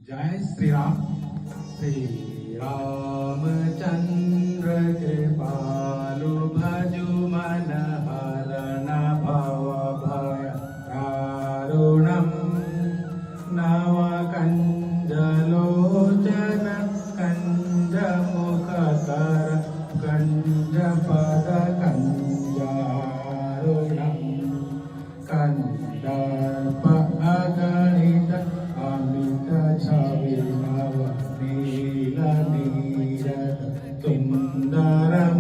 जय श्री राम। श्री रामचंद्र कृपालु भजु मन हरण भव भय दारुणम नव कंजलोचन कंज मुख कर कंज पद कंजारुणम कंदर्प अगणित अमित छवि नव नील नीरद सुंदरम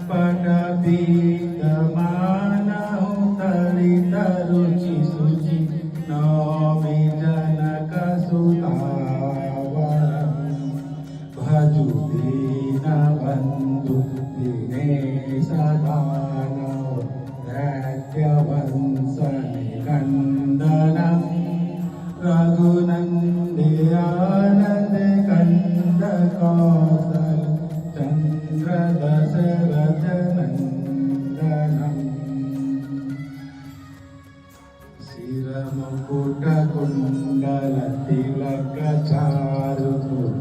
पटपीतमानहु तरित रुचि शुचि नौमि जनक सुतावरम भजु दीन बंधु दिनेश दानव दैत्यवंश निकंदनम रघुनंदयानंद कंद कौशल चंद्र दशरथ नंदनम शिरमुकुट कुंडल तिलक चारु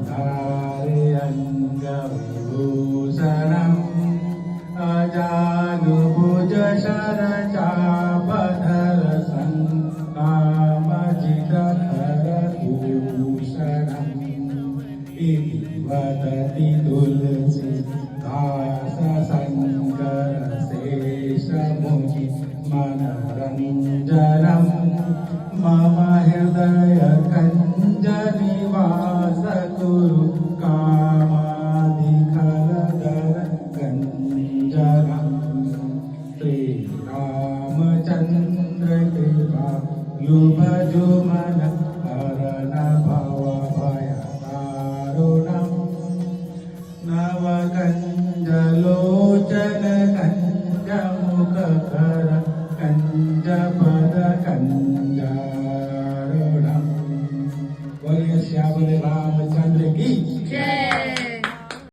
धारे अंग विभूषणम अजानुभुज शर चापधर संकामजित खर भूषणम इति वदति तुलसी दास शंकर शेष मुनि मनरंजनम मम हृदय कंज निवास कुरु कामादिखलधर गंजनम श्री रामचंद्र कृपालु भजु मन हरण भव भय दारुणम नव कंजलोचन कंज मुख कर कंज पद कंजारुणम। बोलिए श्यामले